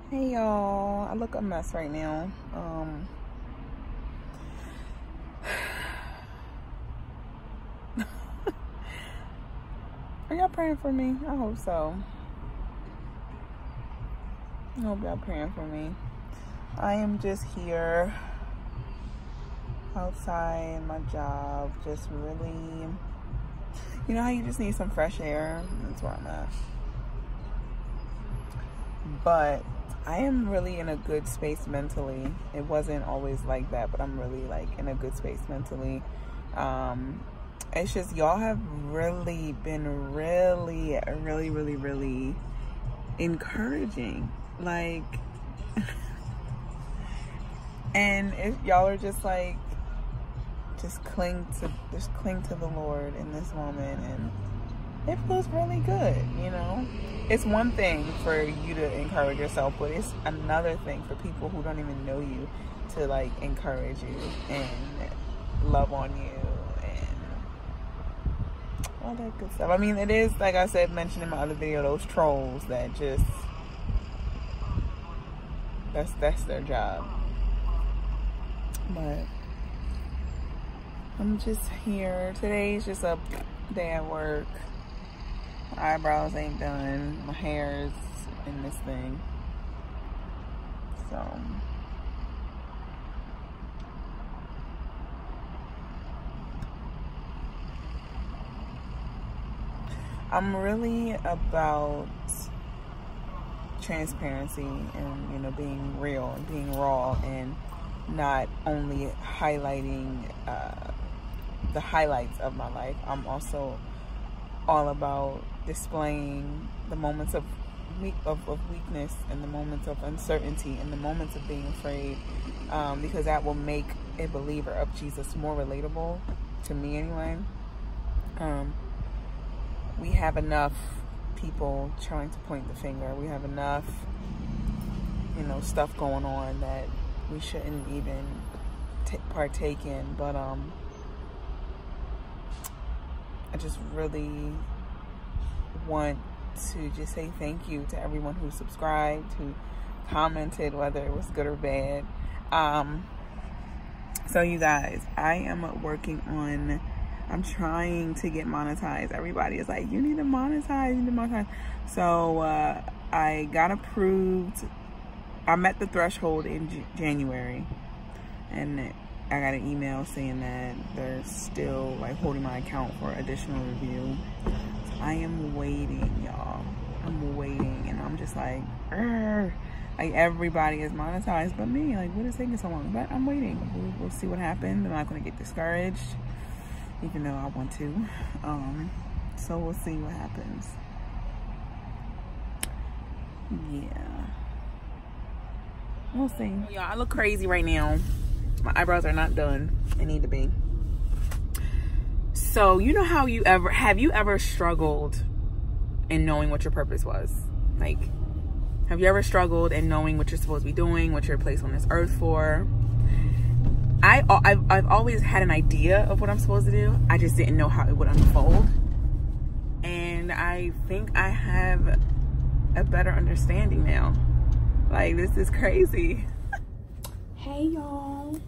Hey y'all, I look a mess right now. Are y'all praying for me? I hope so. I hope y'all praying for me. I am just here outside my job, just really, you know how you just need some fresh air? That's where I'm at. But I am really in a good space mentally. It wasn't always like that, but I'm really like in a good space mentally. It's just y'all have really been really encouraging. Like, and if y'all are just like, just cling to the Lord in this moment, and it feels really good, you know? It's one thing for you to encourage yourself, but it's another thing for people who don't even know you to like encourage you and love on you and all that good stuff. I mean, it is, like I said, mentioned in my other video, those trolls that just, that's their job. But I'm just here. Today's just a day at work. My eyebrows ain't done. My hair's in this thing. So I'm really about transparency and, you know, being real and being raw, and not only highlighting the highlights of my life. I'm also all about displaying the moments of weakness, and the moments of uncertainty, and the moments of being afraid, because that will make a believer of Jesus more relatable to me anyway. We have enough people trying to point the finger. We have enough, you know, stuff going on that we shouldn't even partake in. But I just really want to just say thank you to everyone who subscribed, who commented, whether it was good or bad. So you guys, I am working on, I'm trying to get monetized. Everybody is like, you need to monetize, you need to monetize. So I got approved. I met the threshold in January, and I got an email saying that they're still like holding my account for additional review. So I am waiting, y'all. I'm waiting, and I'm just like, Arr! Like everybody is monetized but me. Like, what is taking so long? But I'm waiting. We'll see what happens. I'm not gonna get discouraged, even though I want to. So we'll see what happens. Yeah. We'll see. Y'all, I look crazy right now. My eyebrows are not done. They need to be. So, you know how have you ever struggled in knowing what your purpose was? Like, have you ever struggled in knowing what you're supposed to be doing, what you're placed on this earth for? I've always had an idea of what I'm supposed to do. I just didn't know how it would unfold. And I think I have a better understanding now. Like, this is crazy. Hey y'all.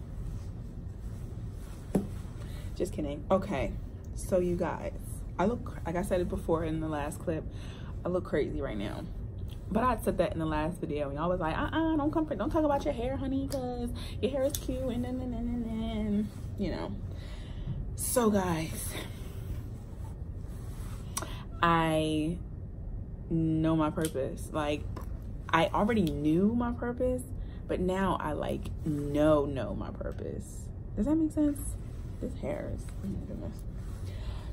Just kidding. Okay, so you guys, I look, like I said it before in the last clip, I look crazy right now. But I said that in the last video, and y'all was like, don't talk about your hair, honey, because your hair is cute, and then, you know. So guys, I know my purpose. Like, I already knew my purpose, but now I like know my purpose. Does that make sense? This hair is, oh my goodness.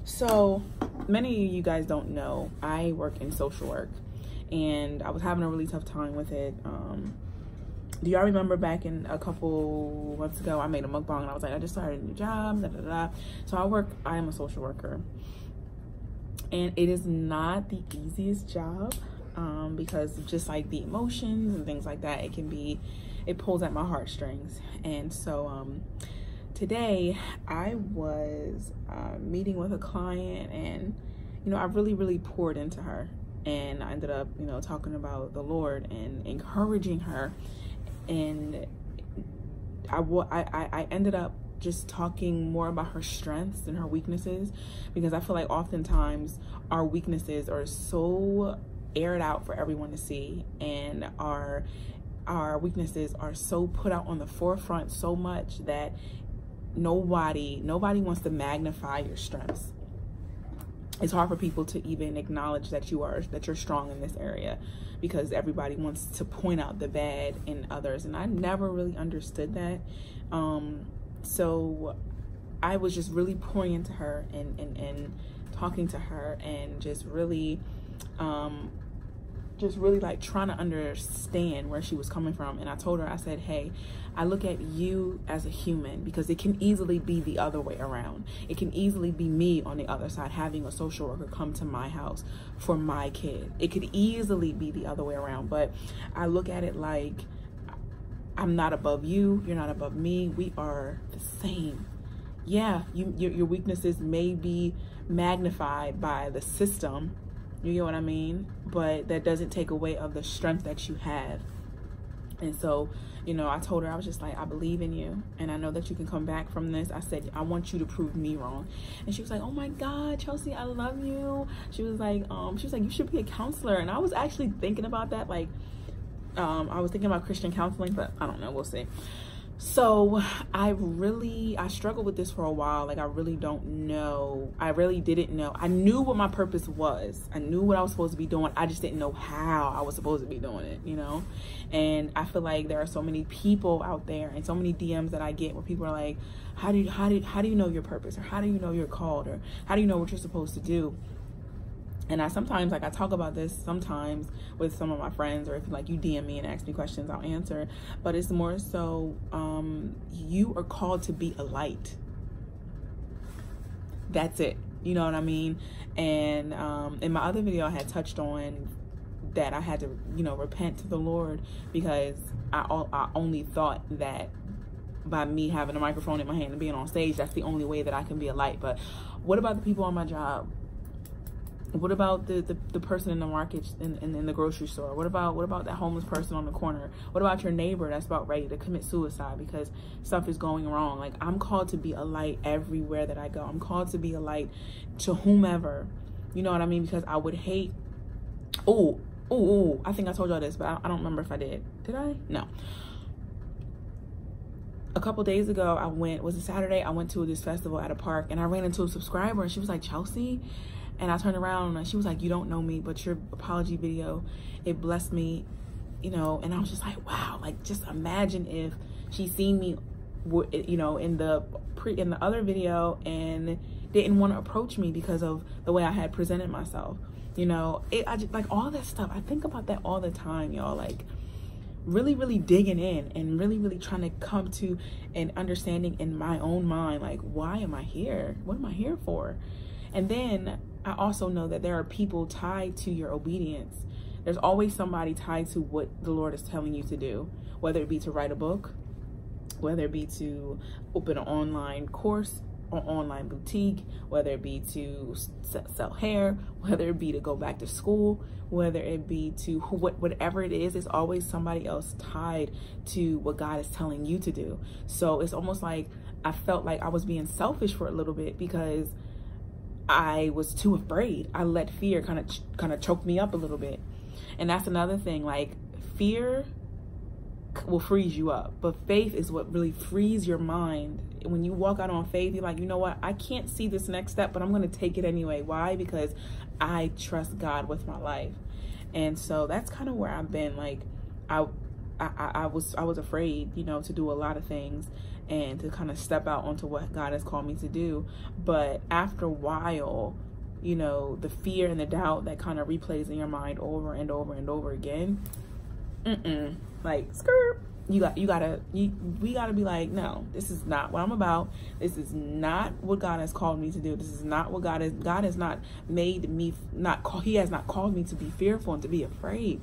So many of you guys don't know, I work in social work, and I was having a really tough time with it. Do y'all remember back in a couple months ago, I made a mukbang and I was like, I just started a new job, da, da, da. So I am a social worker, and it is not the easiest job, because just like the emotions and things like that, it pulls at my heartstrings. And so today I was meeting with a client, and you know, I really poured into her, and I ended up, you know, talking about the Lord and encouraging her. And I ended up just talking more about her strengths and her weaknesses, because I feel like oftentimes our weaknesses are so aired out for everyone to see, and our weaknesses are so put out on the forefront so much that nobody wants to magnify your strengths. It's hard for people to even acknowledge that you're strong in this area, because everybody wants to point out the bad in others, and I never really understood that. So I was just really pouring into her and talking to her, and just really like trying to understand where she was coming from. And I told her, I said, hey, I look at you as a human, because it can easily be the other way around. It can easily be me on the other side having a social worker come to my house for my kid. It could easily be the other way around, but I look at it like I'm not above you, you're not above me, we are the same. Yeah, your weaknesses may be magnified by the system, you get what I mean? But that doesn't take away of the strength that you have. And so, you know, I told her, I was just like, I believe in you, and I know that you can come back from this. I said, I want you to prove me wrong. And she was like, oh my God, Chelsea, I love you. She was like, you should be a counselor. And I was actually thinking about that. Like, I was thinking about Christian counseling, but I don't know, we'll see. So I struggled with this for a while. Like, I really didn't know. I knew what my purpose was. I knew what I was supposed to be doing. I just didn't know how I was supposed to be doing it, you know? And I feel like there are so many people out there, and so many DMs that I get where people are like, how do you know your purpose? Or how do you know you're called? Or how do you know what you're supposed to do? And I sometimes, like, I talk about this sometimes with some of my friends, or if like you DM me and ask me questions, I'll answer. But it's more so, you are called to be a light. That's it. You know what I mean? And in my other video, I had touched on that I had to, you know, repent to the Lord, because I only thought that by me having a microphone in my hand and being on stage, that's the only way that I can be a light. But what about the people on my job? What about the person in the market, in the grocery store? What about that homeless person on the corner? What about your neighbor that's about ready to commit suicide because stuff is going wrong? Like, I'm called to be a light everywhere that I go. I'm called to be a light to whomever. You know what I mean? Because I would hate... I think I told y'all this, but I don't remember if I did. Did I? No. A couple days ago, was it Saturday? I went to this festival at a park, and I ran into a subscriber, and she was like, Chelsea? And I turned around and she was like, you don't know me, but your apology video, it blessed me, you know. And I was just like, wow, like, just imagine if she seen me, you know, in the other video and didn't want to approach me because of the way I had presented myself, you know. I just, like, all that stuff, I think about that all the time, y'all. Like, really digging in and really trying to come to an understanding in my own mind, like, why am I here? What am I here for? And then I also know that there are people tied to your obedience. There's always somebody tied to what the Lord is telling you to do, whether it be to write a book, whether it be to open an online course or online boutique, whether it be to sell hair, whether it be to go back to school, whether it be to whatever it is, it's always somebody else tied to what God is telling you to do. So it's almost like I felt like I was being selfish for a little bit, because I was too afraid. I let fear kind of choke me up a little bit. And that's another thing, like, fear will freeze you up, but faith is what really frees your mind. When you walk out on faith, you're like, you know what, I can't see this next step, but I'm going to take it anyway. Why? Because I trust God with my life. And so that's kind of where I've been. Like, I was afraid, you know, to do a lot of things and to kind of step out onto what God has called me to do. But after a while, you know, the fear and the doubt that kind of replays in your mind over and over and over again, like, skirt, we gotta be like, no, this is not what I'm about. This is not what God has called me to do. This is not what God has not made me, He has not called me to be fearful and to be afraid,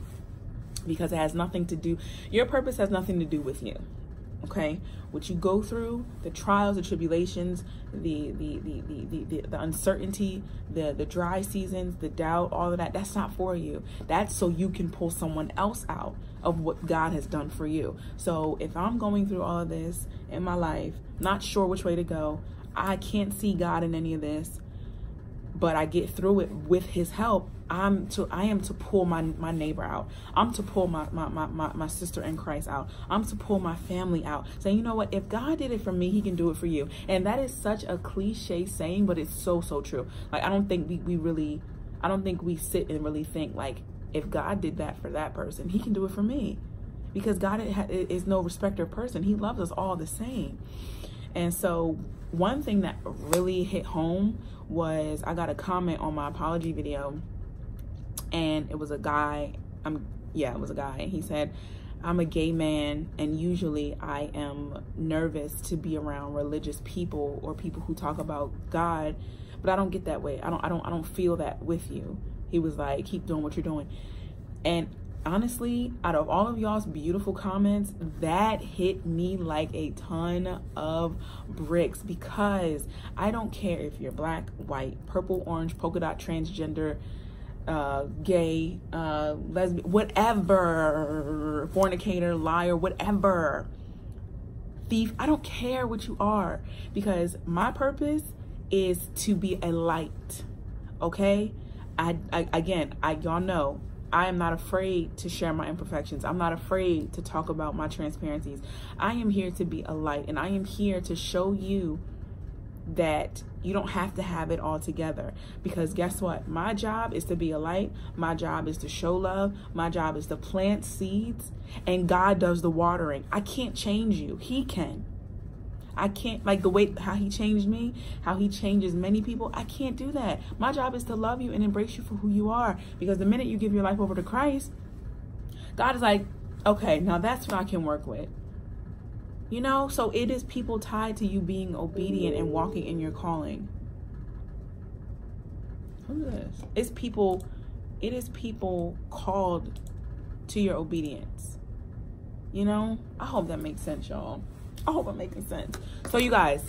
because it has nothing to do, your purpose has nothing to do with you. okay? What you go through, the trials, the tribulations, the uncertainty, the dry seasons, the doubt, all of that, that's not for you. That's so you can pull someone else out of what God has done for you. So if I'm going through all of this in my life, not sure which way to go, I can't see God in any of this, but I get through it with his help, I am to pull my neighbor out. I'm to pull my sister in Christ out. I'm to pull my family out. Saying, you know what, if God did it for me, he can do it for you. And that is such a cliche saying, but it's so true. Like, I don't think we sit and really think, like, if God did that for that person, he can do it for me. Because God is no respecter of person. He loves us all the same. And so one thing that really hit home was I got a comment on my apology video, and it was a guy. It was a guy. And he said, I'm a gay man, and usually I am nervous to be around religious people or people who talk about God, but I don't get that way. I don't feel that with you. He was like, keep doing what you're doing. And honestly, out of all of y'all's beautiful comments, that hit me like a ton of bricks, because I don't care if you're black, white, purple, orange, polka dot, transgender, gay, lesbian, whatever, fornicator, liar, whatever, thief. I don't care what you are, because my purpose is to be a light. Okay? Y'all know, I am not afraid to share my imperfections. I'm not afraid to talk about my transparencies. I am here to be a light, and I am here to show you that you don't have to have it all together. Because guess what? My job is to be a light. My job is to show love. My job is to plant seeds, and God does the watering. I can't change you. He can. I can't, like the way how he changed me, how he changes many people, I can't do that. My job is to love you and embrace you for who you are. Because the minute you give your life over to Christ, God is like, okay, now that's what I can work with. You know, so it is people tied to you being obedient and walking in your calling. Who's this? It is people called to your obedience. You know, I hope that makes sense, y'all. I hope I'm making sense. So you guys,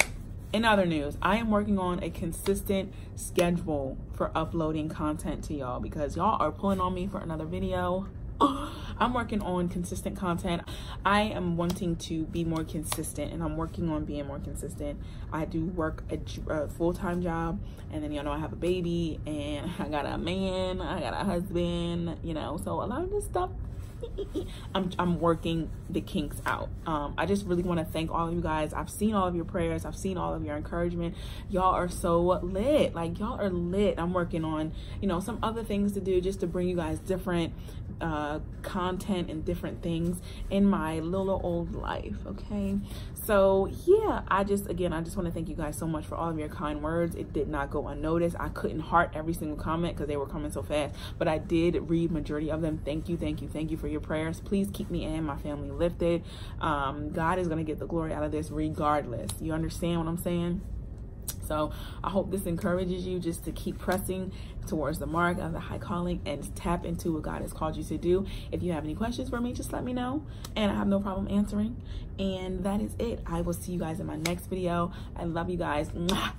in other news, I am working on a consistent schedule for uploading content to y'all, because y'all are pulling on me for another video. I'm working on consistent content. I am wanting to be more consistent, and I'm working on being more consistent. I do work a full-time job, and then y'all know I have a baby, and I got a man, I got a husband, you know, so a lot of this stuff, I'm working the kinks out. I just really want to thank all of you guys. I've seen all of your prayers. I've seen all of your encouragement. Y'all are so lit. Like, y'all are lit. I'm working on, you know, some other things to do just to bring you guys different content and different things in my little old life. Okay, so yeah, I just want to thank you guys so much for all of your kind words. It did not go unnoticed. I couldn't heart every single comment because they were coming so fast, but I did read majority of them. Thank you for your prayers. Please keep me and my family lifted. God is going to get the glory out of this regardless. You understand what I'm saying? So I hope this encourages you just to keep pressing towards the mark of the high calling and tap into what God has called you to do. If you have any questions for me, just let me know, and I have no problem answering. And that is it. I will see you guys in my next video. I love you guys. Mwah.